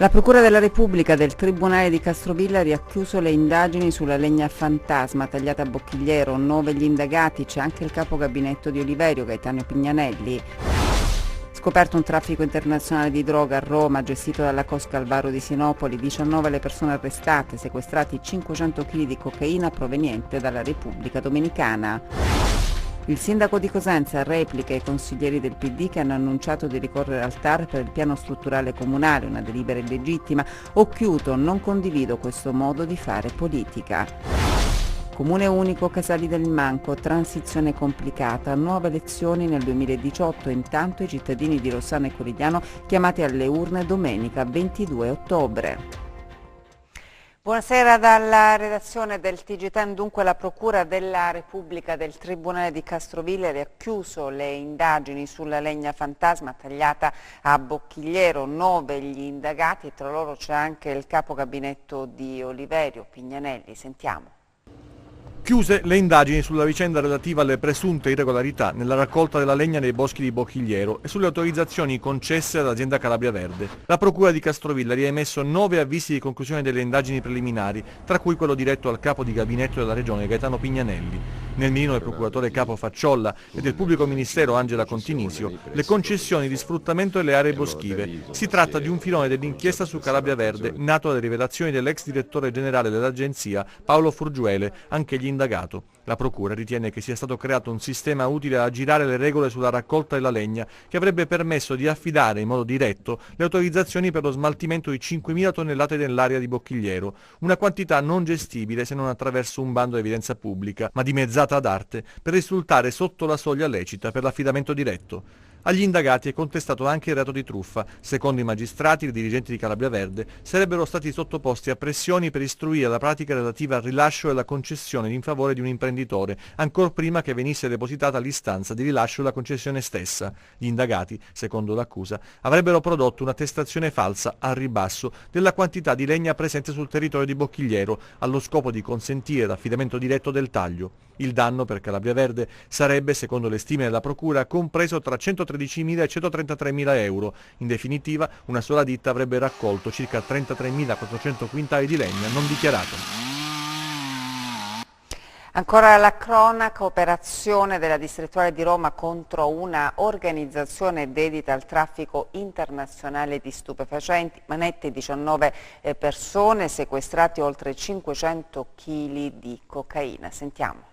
La Procura della Repubblica del Tribunale di Castrovillari ha chiuso le indagini sulla legna fantasma tagliata a Bocchigliero. 9 gli indagati, c'è anche il capo gabinetto di Oliverio, Gaetano Pignanelli. Scoperto un traffico internazionale di droga a Roma gestito dalla cosca Alvaro di Sinopoli. 19 le persone arrestate, sequestrati 500 kg di cocaina proveniente dalla Repubblica Dominicana. Il sindaco di Cosenza replica i consiglieri del PD che hanno annunciato di ricorrere al TAR per il piano strutturale comunale, una delibera illegittima. Occhiuto, non condivido questo modo di fare politica. Comune unico Casali del Manco, transizione complicata, nuove elezioni nel 2018, intanto i cittadini di Rossano e Corigliano chiamati alle urne domenica 22 ottobre. Buonasera dalla redazione del TG10. Dunque la Procura della Repubblica del Tribunale di Castrovillari ha chiuso le indagini sulla legna fantasma tagliata a Bocchigliero. 9 gli indagati e tra loro c'è anche il capo gabinetto di Oliverio, Pignanelli. Sentiamo. Chiuse le indagini sulla vicenda relativa alle presunte irregolarità nella raccolta della legna nei boschi di Bocchigliero e sulle autorizzazioni concesse all'azienda Calabria Verde. La Procura di Castrovillari ha emesso 9 avvisi di conclusione delle indagini preliminari, tra cui quello diretto al capo di gabinetto della Regione Gaetano Pignanelli. Nel mirino del procuratore capo Facciolla e del pubblico ministero Angela Continisio le concessioni di sfruttamento delle aree boschive. Si tratta di un filone dell'inchiesta su Calabria Verde, nato dalle rivelazioni dell'ex direttore generale dell'agenzia Paolo Furgiuele, anche indagato. La Procura ritiene che sia stato creato un sistema utile a aggirare le regole sulla raccolta della legna che avrebbe permesso di affidare in modo diretto le autorizzazioni per lo smaltimento di 5.000 tonnellate nell'area di Bocchigliero, una quantità non gestibile se non attraverso un bando a evidenza pubblica, ma dimezzata ad arte per risultare sotto la soglia lecita per l'affidamento diretto. Agli indagati è contestato anche il reato di truffa. Secondo i magistrati, i dirigenti di Calabria Verde sarebbero stati sottoposti a pressioni per istruire la pratica relativa al rilascio della concessione in favore di un imprenditore, ancor prima che venisse depositata l'istanza di rilascio della concessione stessa. Gli indagati, secondo l'accusa, avrebbero prodotto un'attestazione falsa al ribasso della quantità di legna presente sul territorio di Bocchigliero, allo scopo di consentire l'affidamento diretto del taglio. Il danno per Calabria Verde sarebbe, secondo le stime della Procura, compreso tra 113.000 e 133.000 euro. In definitiva, una sola ditta avrebbe raccolto circa 33.400 quintali di legna non dichiarata. Ancora la cronaca, operazione della distrettuale di Roma contro una organizzazione dedita al traffico internazionale di stupefacenti, manette 19 persone, sequestrati oltre 500 kg di cocaina. Sentiamo.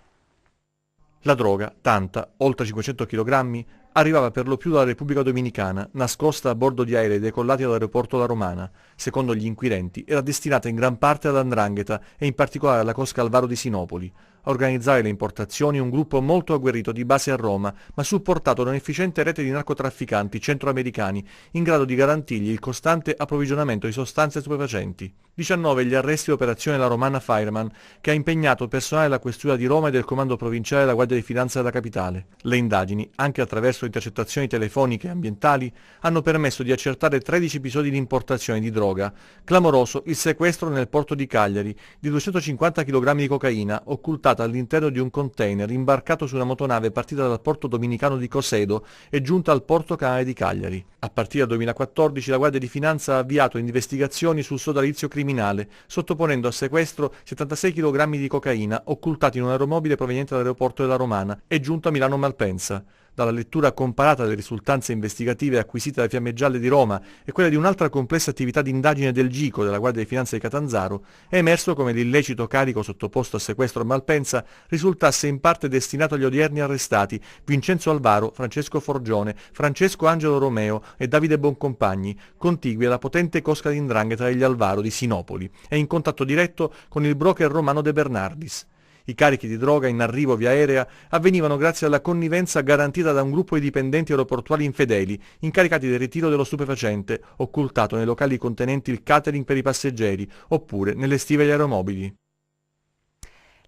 La droga, tanta, oltre 500 kg, arrivava per lo più dalla Repubblica Dominicana, nascosta a bordo di aerei decollati dall'aeroporto La Romana. Secondo gli inquirenti, era destinata in gran parte ad 'ndrangheta e in particolare alla cosca Alvaro di Sinopoli. A organizzare le importazioni un gruppo molto agguerrito di base a Roma, ma supportato da un'efficiente rete di narcotrafficanti centroamericani, in grado di garantirgli il costante approvvigionamento di sostanze stupefacenti. 19 gli arresti e operazione La Romana Fireman, che ha impegnato personale della Questura di Roma e del Comando Provinciale della Guardia di Finanza della Capitale. Le indagini, anche attraverso intercettazioni telefoniche e ambientali, hanno permesso di accertare 13 episodi di importazione di droga. Clamoroso il sequestro nel porto di Cagliari di 250 kg di cocaina occultata all'interno di un container imbarcato su una motonave partita dal porto dominicano di Cosedo e giunta al porto canale di Cagliari. A partire dal 2014 la Guardia di Finanza ha avviato investigazioni sul sodalizio criminale, sottoponendo a sequestro 76 kg di cocaina occultati in un aeromobile proveniente dall'aeroporto della Romana e giunto a Milano Malpensa. Dalla lettura comparata delle risultanze investigative acquisite da Fiamme Gialle di Roma e quella di un'altra complessa attività di indagine del GICO della Guardia di Finanza di Catanzaro, è emerso come l'illecito carico sottoposto a sequestro a Malpensa risultasse in parte destinato agli odierni arrestati Vincenzo Alvaro, Francesco Forgione, Francesco Angelo Romeo e Davide Boncompagni, contigui alla potente cosca di 'ndrangheta degli Alvaro di Sinopoli e in contatto diretto con il broker romano De Bernardis. I carichi di droga in arrivo via aerea avvenivano grazie alla connivenza garantita da un gruppo di dipendenti aeroportuali infedeli, incaricati del ritiro dello stupefacente, occultato nei locali contenenti il catering per i passeggeri, oppure nelle stive degli aeromobili.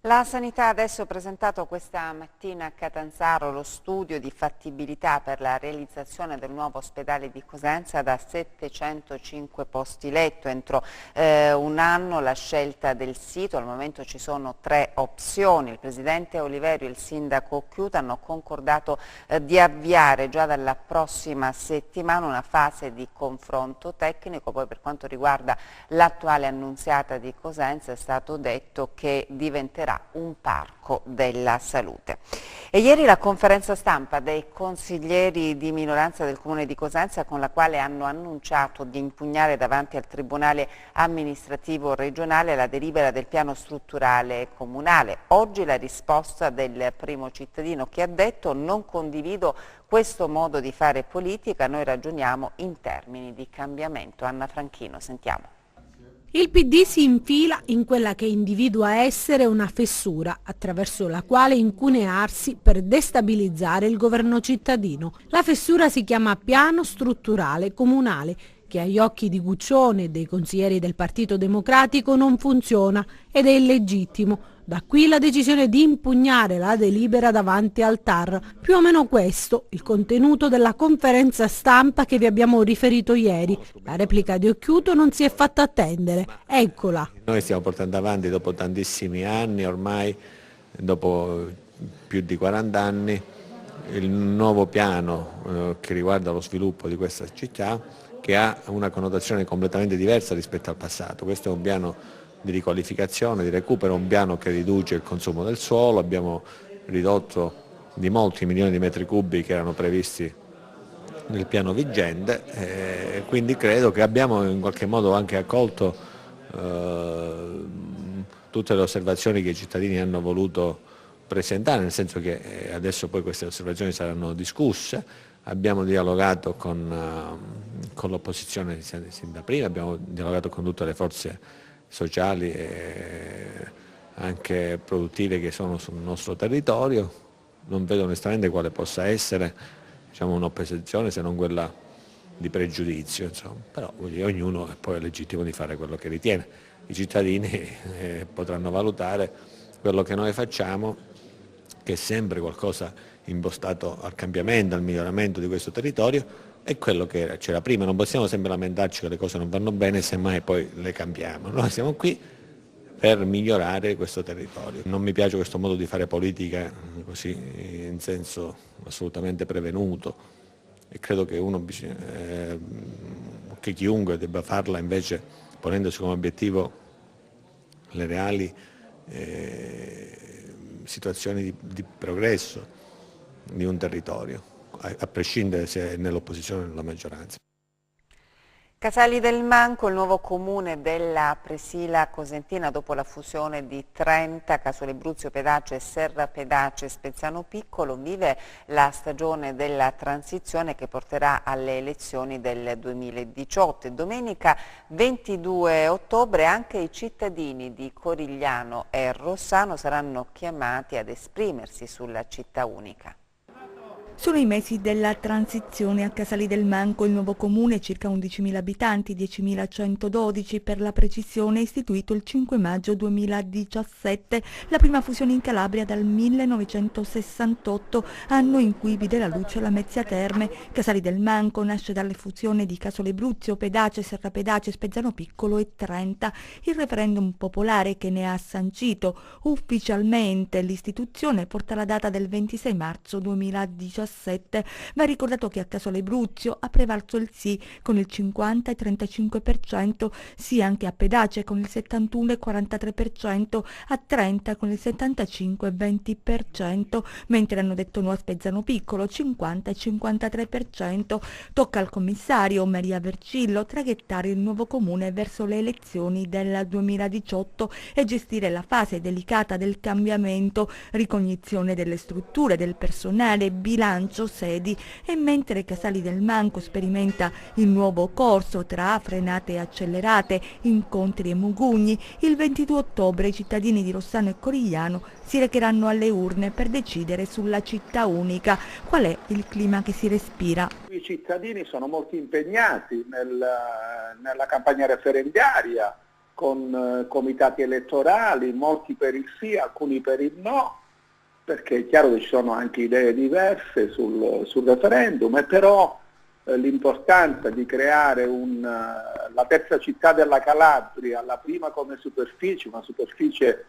La sanità adesso ha presentato questa mattina a Catanzaro lo studio di fattibilità per la realizzazione del nuovo ospedale di Cosenza da 705 posti letto. Entro un anno la scelta del sito, al momento ci sono 3 opzioni. Il presidente Oliverio e il sindaco Occhiuto hanno concordato di avviare già dalla prossima settimana una fase di confronto tecnico. Poi per quanto riguarda l'attuale annunziata di Cosenza è stato detto che diventerà un parco della salute. E ieri la conferenza stampa dei consiglieri di minoranza del Comune di Cosenza, con la quale hanno annunciato di impugnare davanti al Tribunale amministrativo regionale la delibera del piano strutturale comunale. Oggi la risposta del primo cittadino, che ha detto: non condivido questo modo di fare politica, noi ragioniamo in termini di cambiamento. Anna Franchino, sentiamo. Il PD si infila in quella che individua essere una fessura attraverso la quale incunearsi per destabilizzare il governo cittadino. La fessura si chiama piano strutturale comunale, che agli occhi di Guccione e dei consiglieri del Partito Democratico non funziona ed è illegittimo. Da qui la decisione di impugnare la delibera davanti al TAR. Più o meno questo il contenuto della conferenza stampa che vi abbiamo riferito ieri. La replica di Occhiuto non si è fatta attendere. Eccola. Noi stiamo portando avanti dopo tantissimi anni, ormai dopo più di 40 anni, il nuovo piano che riguarda lo sviluppo di questa città, che ha una connotazione completamente diversa rispetto al passato. Questo è un piano di riqualificazione, di recupero, un piano che riduce il consumo del suolo. Abbiamo ridotto di molti milioni di metri cubi che erano previsti nel piano vigente, quindi credo che abbiamo in qualche modo anche accolto tutte le osservazioni che i cittadini hanno voluto presentare, nel senso che adesso poi queste osservazioni saranno discusse. Abbiamo dialogato con l'opposizione sin da prima, abbiamo dialogato con tutte le forze sociali e anche produttive che sono sul nostro territorio. Non vedo onestamente quale possa essere, diciamo, un'opposizione se non quella di pregiudizio, insomma. Però ognuno è poi legittimo di fare quello che ritiene. I cittadini potranno valutare quello che noi facciamo, che è sempre qualcosa impostato al cambiamento, al miglioramento di questo territorio, è quello che c'era prima. Non possiamo sempre lamentarci che le cose non vanno bene, semmai poi le cambiamo. Noi siamo qui per migliorare questo territorio. Non mi piace questo modo di fare politica così in senso assolutamente prevenuto, e credo che che chiunque debba farla invece ponendosi come obiettivo le reali situazioni di progresso di un territorio, a prescindere se è nell'opposizione o nella maggioranza. Casali del Manco, il nuovo comune della Presila Cosentina dopo la fusione di Trenta, Casole Bruzio Pedace, Serra Pedace e Spezzano Piccolo, vive la stagione della transizione che porterà alle elezioni del 2018. Domenica 22 ottobre anche i cittadini di Corigliano e Rossano saranno chiamati ad esprimersi sulla città unica. Sono i mesi della transizione. A Casali del Manco, il nuovo comune, circa 11.000 abitanti, 10.112 per la precisione, istituito il 5 maggio 2017, la prima fusione in Calabria dal 1968, anno in cui vide la luce la Mezzia Terme. Casali del Manco nasce dalle fusioni di Casole Bruzio, Pedace, Serra Pedace, Spezzano Piccolo e Trenta. Il referendum popolare che ne ha sancito ufficialmente l'istituzione porta la data del 26 marzo 2017. Va ricordato che a Casole Bruzio ha prevalso il sì con il 50 e 35%, sì anche a Pedace con il 71 e 43%, a Trenta con il 75 e 20%, mentre hanno detto no a Spezzano Piccolo 50 e 53%. Tocca al commissario Maria Vercillo traghettare il nuovo comune verso le elezioni del 2018 e gestire la fase delicata del cambiamento, ricognizione delle strutture, del personale, bilancio, sedi. E mentre Casali del Manco sperimenta il nuovo corso tra frenate accelerate, incontri e mugugni, il 22 ottobre i cittadini di Rossano e Corigliano si recheranno alle urne per decidere sulla città unica. Qual è il clima che si respira? I cittadini sono molto impegnati nella campagna referendaria con comitati elettorali, molti per il sì, alcuni per il no, perché è chiaro che ci sono anche idee diverse sul referendum, e però l'importanza di creare la terza città della Calabria, la prima come superficie, una superficie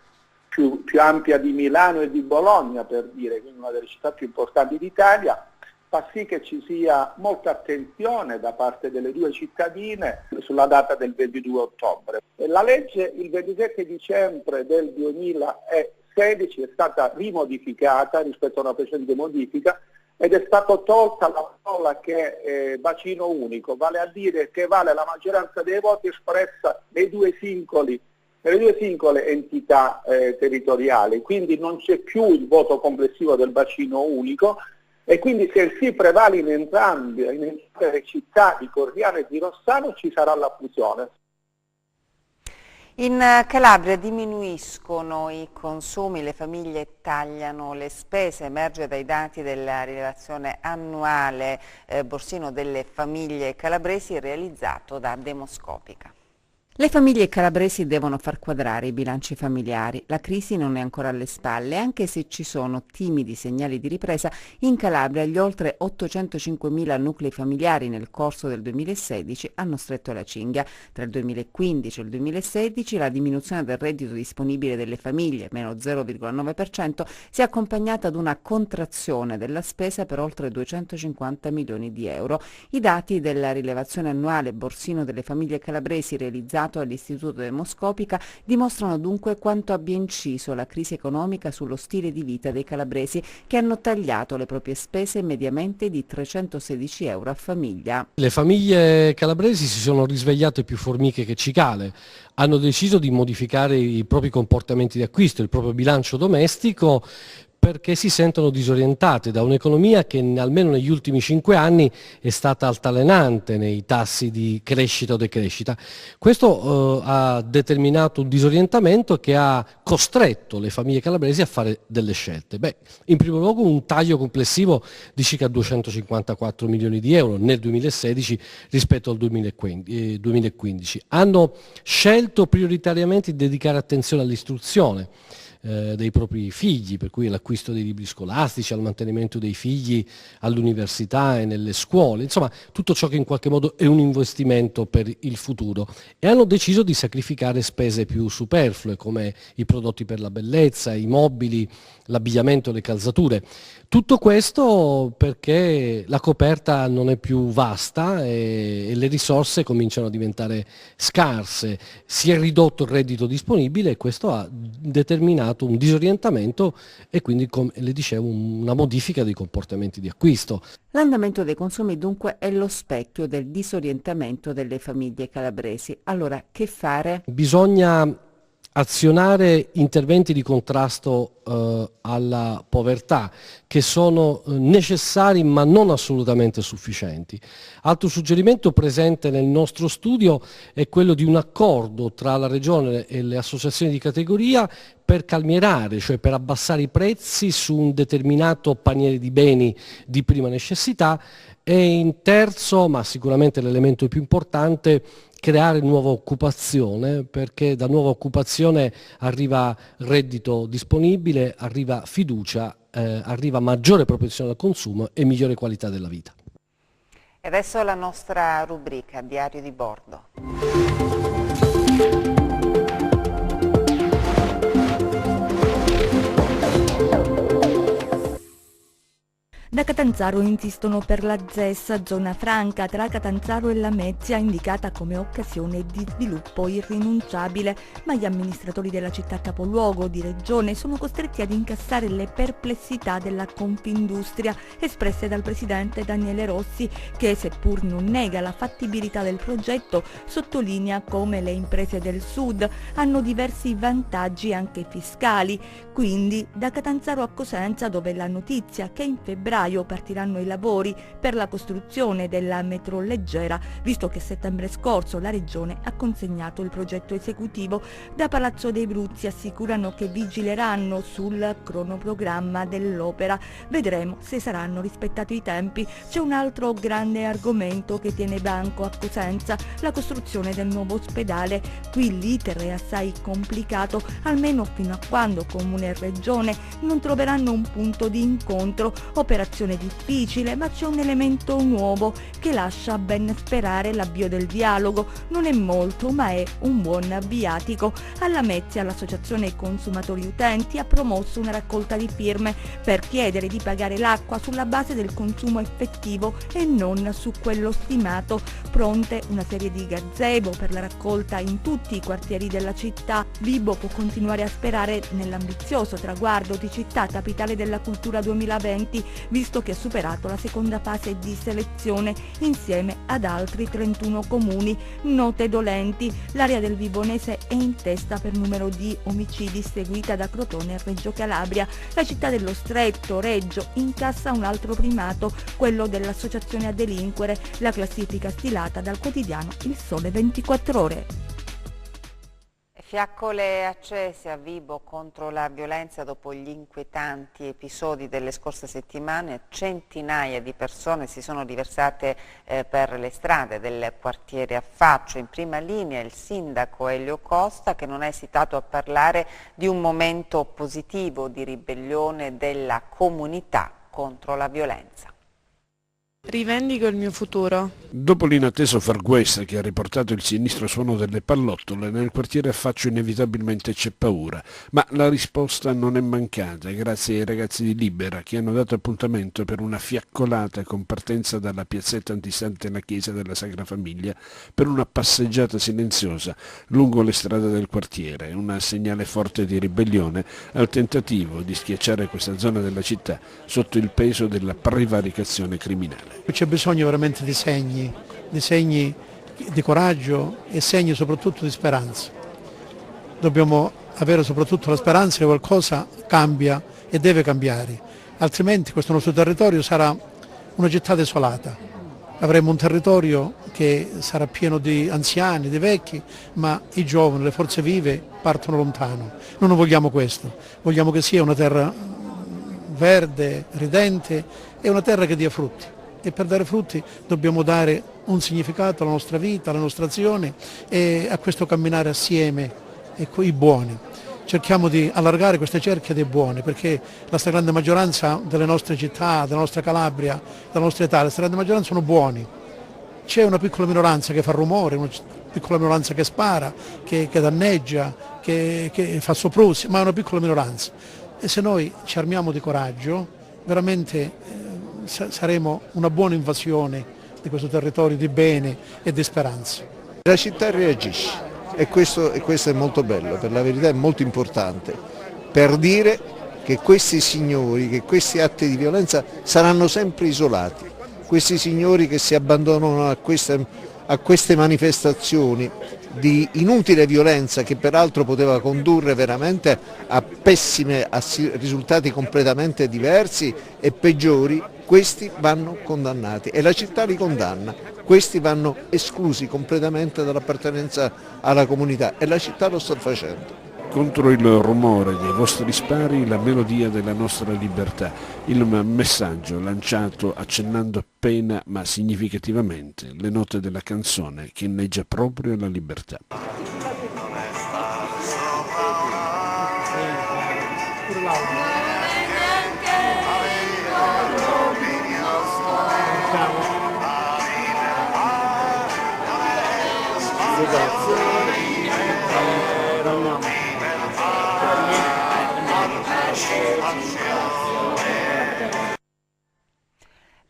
più ampia di Milano e di Bologna, per dire, quindi una delle città più importanti d'Italia, fa sì che ci sia molta attenzione da parte delle due cittadine sulla data del 22 ottobre. La legge il 27 dicembre del 2016 è stata rimodificata rispetto a una precedente modifica ed è stata tolta la parola che è bacino unico, vale a dire che vale la maggioranza dei voti espressa nelle due singole entità territoriali, quindi non c'è più il voto complessivo del bacino unico, e quindi se il sì prevale in entrambe le città di Coriano e di Rossano ci sarà la fusione. In Calabria diminuiscono i consumi, le famiglie tagliano le spese, emerge dai dati della rilevazione annuale Borsino delle famiglie calabresi realizzato da Demoscopica. Le famiglie calabresi devono far quadrare i bilanci familiari. La crisi non è ancora alle spalle, anche se ci sono timidi segnali di ripresa. In Calabria gli oltre 805.000 nuclei familiari nel corso del 2016 hanno stretto la cinghia. Tra il 2015 e il 2016 la diminuzione del reddito disponibile delle famiglie, meno 0,9%, si è accompagnata ad una contrazione della spesa per oltre 250 milioni di euro. I dati della rilevazione annuale Borsino delle famiglie calabresi realizzato all'Istituto Demoscopica dimostrano dunque quanto abbia inciso la crisi economica sullo stile di vita dei calabresi, che hanno tagliato le proprie spese mediamente di 316 euro a famiglia. Le famiglie calabresi si sono risvegliate più formiche che cicale, hanno deciso di modificare i propri comportamenti di acquisto, il proprio bilancio domestico, perché si sentono disorientate da un'economia che almeno negli ultimi 5 anni è stata altalenante nei tassi di crescita o decrescita. Questo ha determinato un disorientamento che ha costretto le famiglie calabresi a fare delle scelte. In primo luogo un taglio complessivo di circa 254 milioni di euro nel 2016 rispetto al 2015. Hanno scelto prioritariamente di dedicare attenzione all'istruzione dei propri figli, per cui l'acquisto dei libri scolastici, al mantenimento dei figli all'università e nelle scuole, insomma tutto ciò che in qualche modo è un investimento per il futuro, e hanno deciso di sacrificare spese più superflue come i prodotti per la bellezza, i mobili, l'abbigliamento, le calzature. Tutto questo perché la coperta non è più vasta e le risorse cominciano a diventare scarse, si è ridotto il reddito disponibile e questo ha determinato un disorientamento e quindi, come le dicevo, una modifica dei comportamenti di acquisto. L'andamento dei consumi dunque è lo specchio del disorientamento delle famiglie calabresi. Allora, che fare? Bisogna azionare interventi di contrasto alla povertà che sono necessari ma non assolutamente sufficienti. Altro suggerimento presente nel nostro studio è quello di un accordo tra la Regione e le associazioni di categoria per calmierare, cioè per abbassare i prezzi su un determinato paniere di beni di prima necessità, e in terzo, ma sicuramente l'elemento più importante, creare nuova occupazione, perché da nuova occupazione arriva reddito disponibile, arriva fiducia, arriva maggiore propensione al consumo e migliore qualità della vita. E adesso la nostra rubrica Diario di bordo. Da Catanzaro insistono per la ZES, zona franca tra Catanzaro e Lamezia, indicata come occasione di sviluppo irrinunciabile, ma gli amministratori della città capoluogo di regione sono costretti ad incassare le perplessità della Confindustria espresse dal presidente Daniele Rossi, che seppur non nega la fattibilità del progetto, sottolinea come le imprese del sud hanno diversi vantaggi anche fiscali. Quindi da Catanzaro a Cosenza, dove la notizia che in febbraio luglio partiranno i lavori per la costruzione della metro leggera, visto che a settembre scorso la Regione ha consegnato il progetto esecutivo. Da Palazzo dei Bruzzi assicurano che vigileranno sul cronoprogramma dell'opera. Vedremo se saranno rispettati i tempi. C'è un altro grande argomento che tiene banco a Cosenza, la costruzione del nuovo ospedale. Qui l'iter è assai complicato, almeno fino a quando Comune e Regione non troveranno un punto di incontro. Operazione difficile, ma c'è un elemento nuovo che lascia ben sperare. L'avvio del dialogo non è molto, ma è un buon viatico. Alla Mezzia l'associazione consumatori utenti ha promosso una raccolta di firme per chiedere di pagare l'acqua sulla base del consumo effettivo e non su quello stimato. Pronte una serie di gazebo per la raccolta in tutti i quartieri della città. Vibo può continuare a sperare nell'ambizioso traguardo di città capitale della cultura 2020, visto che ha superato la seconda fase di selezione insieme ad altri 31 comuni. Note dolenti: l'area del Vibonese è in testa per numero di omicidi, seguita da Crotone e Reggio Calabria. La città dello Stretto, Reggio, incassa un altro primato, quello dell'associazione a delinquere. La classifica stilata dal quotidiano Il Sole 24 Ore. Fiaccole accese a Vibo contro la violenza dopo gli inquietanti episodi delle scorse settimane. Centinaia di persone si sono riversate per le strade del quartiere Affaccio. In prima linea il sindaco Elio Costa, che non ha esitato a parlare di un momento positivo di ribellione della comunità contro la violenza. Rivendico il mio futuro. Dopo l'inatteso Far West che ha riportato il sinistro suono delle pallottole, nel quartiere Affaccio inevitabilmente c'è paura, ma la risposta non è mancata grazie ai ragazzi di Libera che hanno dato appuntamento per una fiaccolata con partenza dalla piazzetta antistante la chiesa della Sacra Famiglia per una passeggiata silenziosa lungo le strade del quartiere, un segnale forte di ribellione al tentativo di schiacciare questa zona della città sotto il peso della prevaricazione criminale. C'è bisogno veramente di segni di coraggio e segni soprattutto di speranza. Dobbiamo avere soprattutto la speranza che qualcosa cambia e deve cambiare, altrimenti questo nostro territorio sarà una città desolata. Avremo un territorio che sarà pieno di anziani, di vecchi, ma i giovani, le forze vive partono lontano. Noi non vogliamo questo, vogliamo che sia una terra verde, ridente e una terra che dia frutti. E per dare frutti dobbiamo dare un significato alla nostra vita, alla nostra azione e a questo camminare assieme e coi buoni. Cerchiamo di allargare queste cerchie dei buoni, perché la stragrande maggioranza delle nostre città, della nostra Calabria, della nostra Italia, la stragrande maggioranza sono buoni. C'è una piccola minoranza che fa rumore, una piccola minoranza che spara, che danneggia, che fa soprusi, ma è una piccola minoranza. E se noi ci armiamo di coraggio, veramente saremo una buona invasione di questo territorio di bene e di speranza. La città reagisce e questo è molto bello, per la verità è molto importante, per dire che questi signori, che questi atti di violenza saranno sempre isolati, questi signori che si abbandonano a queste manifestazioni di inutile violenza che peraltro poteva condurre veramente a risultati completamente diversi e peggiori, questi vanno condannati e la città li condanna, questi vanno esclusi completamente dall'appartenenza alla comunità e la città lo sta facendo. Contro il rumore dei vostri spari, la melodia della nostra libertà, il messaggio lanciato accennando appena ma significativamente le note della canzone che inneggia proprio alla libertà.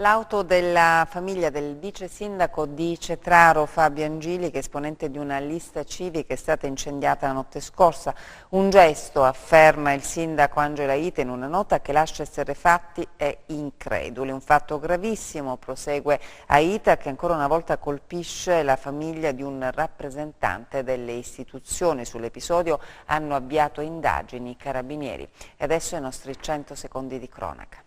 L'auto della famiglia del vice sindaco di Cetraro, Fabio Angili, che è esponente di una lista civica, è stata incendiata la notte scorsa. Un gesto, afferma il sindaco Angela Ite in una nota, che lascia esterrefatti e increduli. Un fatto gravissimo, prosegue Aita, che ancora una volta colpisce la famiglia di un rappresentante delle istituzioni. Sull'episodio hanno avviato indagini i carabinieri. E adesso i nostri 100 secondi di cronaca.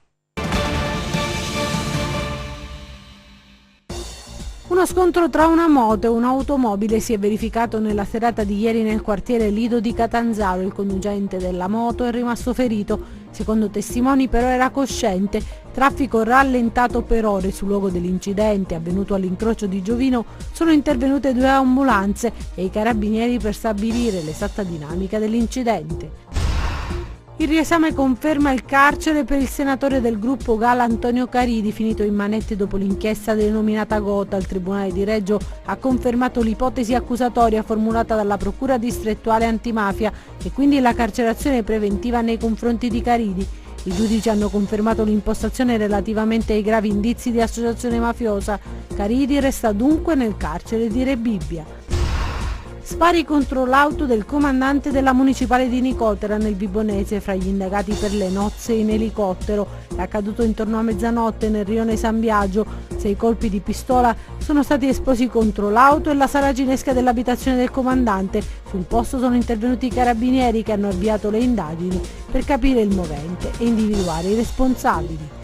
Uno scontro tra una moto e un'automobile si è verificato nella serata di ieri nel quartiere Lido di Catanzaro. Il conducente della moto è rimasto ferito. Secondo testimoni però era cosciente. Traffico rallentato per ore. Sul luogo dell'incidente avvenuto all'incrocio di Giovino sono intervenute 2 ambulanze e i carabinieri per stabilire l'esatta dinamica dell'incidente. Il riesame conferma il carcere per il senatore del gruppo Gala Antonio Caridi, finito in manette dopo l'inchiesta denominata Gotha. Il Tribunale di Reggio ha confermato l'ipotesi accusatoria formulata dalla Procura distrettuale antimafia e quindi la carcerazione preventiva nei confronti di Caridi. I giudici hanno confermato l'impostazione relativamente ai gravi indizi di associazione mafiosa. Caridi resta dunque nel carcere di Rebibbia. Spari contro l'auto del comandante della municipale di Nicotera nel Vibonese, fra gli indagati per le nozze in elicottero. È accaduto intorno a mezzanotte nel rione San Biagio. 6 colpi di pistola sono stati esplosi contro l'auto e la sala ginesca dell'abitazione del comandante. Sul posto sono intervenuti i carabinieri che hanno avviato le indagini per capire il movente e individuare i responsabili.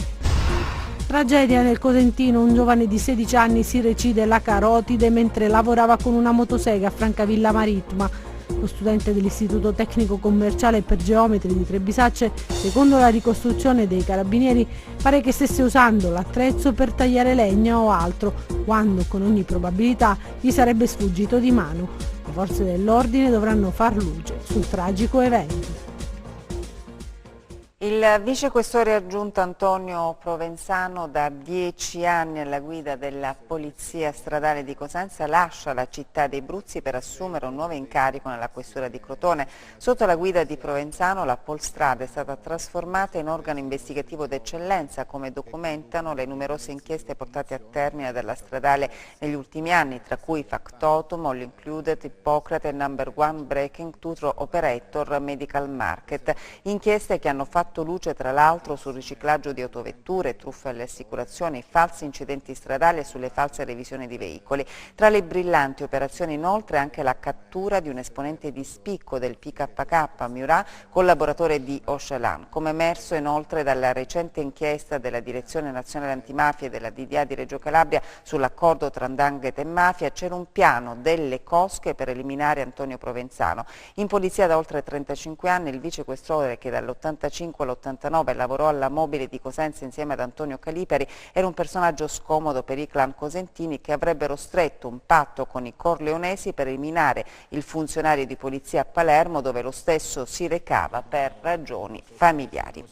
Tragedia nel Cosentino, un giovane di 16 anni si recide la carotide mentre lavorava con una motosega a Francavilla Marittima. Lo studente dell'Istituto Tecnico Commerciale per Geometri di Trebisacce, secondo la ricostruzione dei carabinieri, pare che stesse usando l'attrezzo per tagliare legna o altro, quando con ogni probabilità gli sarebbe sfuggito di mano. Le forze dell'ordine dovranno far luce sul tragico evento. Il vicequestore aggiunto Antonio Provenzano, da 10 anni alla guida della Polizia Stradale di Cosenza, lascia la città dei Bruzzi per assumere un nuovo incarico nella questura di Crotone. Sotto la guida di Provenzano la Polstrada è stata trasformata in organo investigativo d'eccellenza, come documentano le numerose inchieste portate a termine dalla Stradale negli ultimi anni, tra cui Factotum, All Included, Ippocrate e Number One Breaking Tour Operator Medical Market. Inchieste che hanno fatto luce tra l'altro sul riciclaggio di autovetture, truffe alle assicurazioni, falsi incidenti stradali e sulle false revisioni di veicoli. Tra le brillanti operazioni inoltre anche la cattura di un esponente di spicco del PKK, Murat, collaboratore di Ocalan. Come emerso inoltre dalla recente inchiesta della Direzione Nazionale Antimafia e della DDA di Reggio Calabria sull'accordo tra 'ndrangheta e mafia, c'era un piano delle cosche per eliminare Antonio Provenzano. In polizia da oltre 35 anni, il vicequestore, che dall'85 all'89 lavorò alla Mobile di Cosenza insieme ad Antonio Calipari, era un personaggio scomodo per i clan cosentini che avrebbero stretto un patto con i corleonesi per eliminare il funzionario di polizia a Palermo, dove lo stesso si recava per ragioni familiari.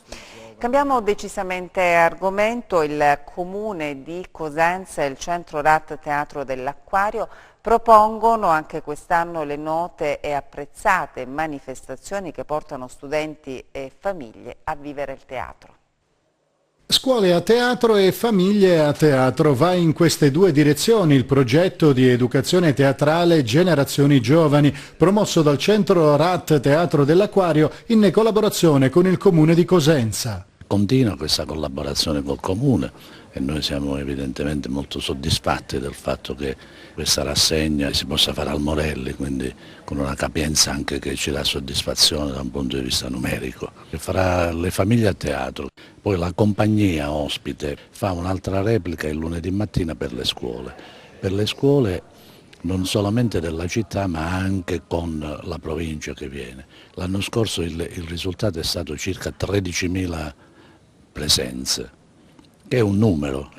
Cambiamo decisamente argomento. Il Comune di Cosenza e il Centro RAT Teatro dell'Acquario propongono anche quest'anno le note e apprezzate manifestazioni che portano studenti e famiglie a vivere il teatro. Scuole a teatro e famiglie a teatro. Va in queste 2 direzioni il progetto di educazione teatrale Generazioni Giovani, promosso dal Centro RAT Teatro dell'Acquario in collaborazione con il Comune di Cosenza. Continua questa collaborazione col Comune e noi siamo evidentemente molto soddisfatti del fatto che questa rassegna si possa fare al Morelli, quindi con una capienza anche che ci dà soddisfazione da un punto di vista numerico. Che farà le famiglie a teatro, poi la compagnia ospite fa un'altra replica il lunedì mattina per le scuole. Per le scuole non solamente della città ma anche con la provincia che viene. L'anno scorso il risultato è stato circa 13.000 presenze, che è un numero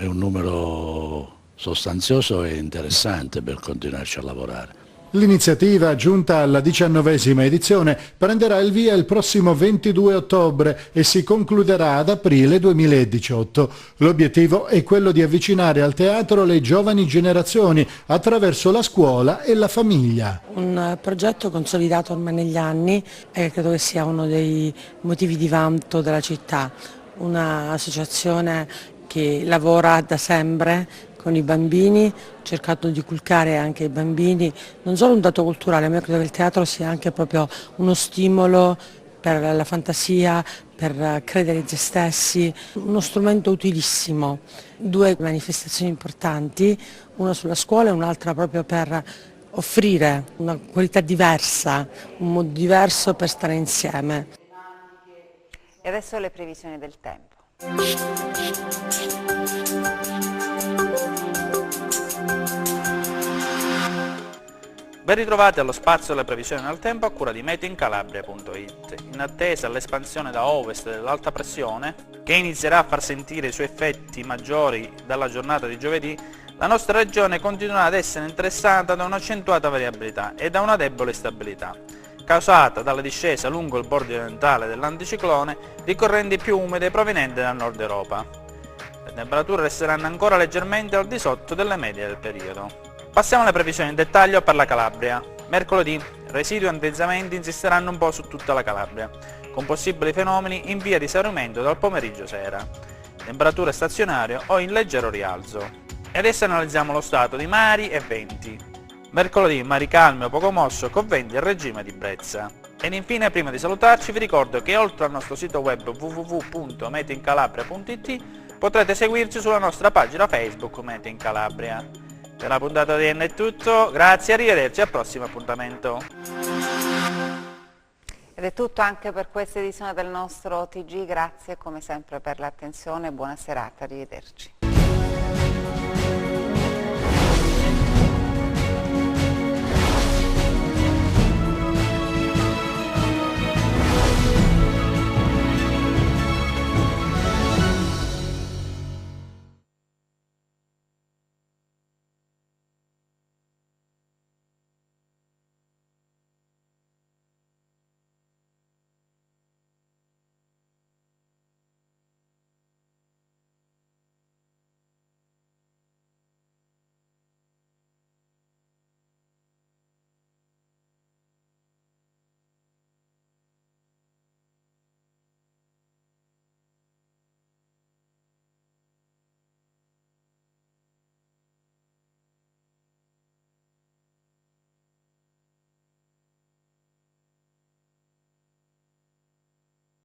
sostanzioso e interessante per continuarci a lavorare. L'iniziativa, giunta alla 19ª edizione, prenderà il via il prossimo 22 ottobre e si concluderà ad aprile 2018. L'obiettivo è quello di avvicinare al teatro le giovani generazioni attraverso la scuola e la famiglia. Un progetto consolidato ormai negli anni e credo che sia uno dei motivi di vanto della città. Un'associazione che lavora da sempre con i bambini, cercando di inculcare anche ai bambini non solo un dato culturale, ma credo che il teatro sia anche proprio uno stimolo per la fantasia, per credere in se stessi, uno strumento utilissimo. 2 manifestazioni importanti, una sulla scuola e un'altra proprio per offrire una qualità diversa, un modo diverso per stare insieme. E adesso le previsioni del tempo. Ben ritrovati allo spazio delle previsioni nel tempo a cura di meteincalabria.it. In attesa dell'espansione da ovest dell'alta pressione, che inizierà a far sentire i suoi effetti maggiori dalla giornata di giovedì, la nostra regione continuerà ad essere interessata da un'accentuata variabilità e da una debole stabilità, causata dalla discesa lungo il bordo orientale dell'anticiclone di correnti più umide provenienti dal nord Europa. Le temperature resteranno ancora leggermente al di sotto delle medie del periodo. Passiamo alle previsioni in dettaglio per la Calabria. Mercoledì, residui e antennamenti insisteranno un po' su tutta la Calabria, con possibili fenomeni in via di esaurimento dal pomeriggio sera. Temperature stazionarie o in leggero rialzo. E adesso analizziamo lo stato di mari e venti. Mercoledì mari calmi o poco mosso con venti a regime di brezza. Ed infine, prima di salutarci, vi ricordo che oltre al nostro sito web www.meteincalabria.it potrete seguirci sulla nostra pagina Facebook Mete in Calabria. Per la puntata di è tutto, grazie, arrivederci al prossimo appuntamento. Ed è tutto anche per questa edizione del nostro TG, grazie come sempre per l'attenzione, buona serata, arrivederci.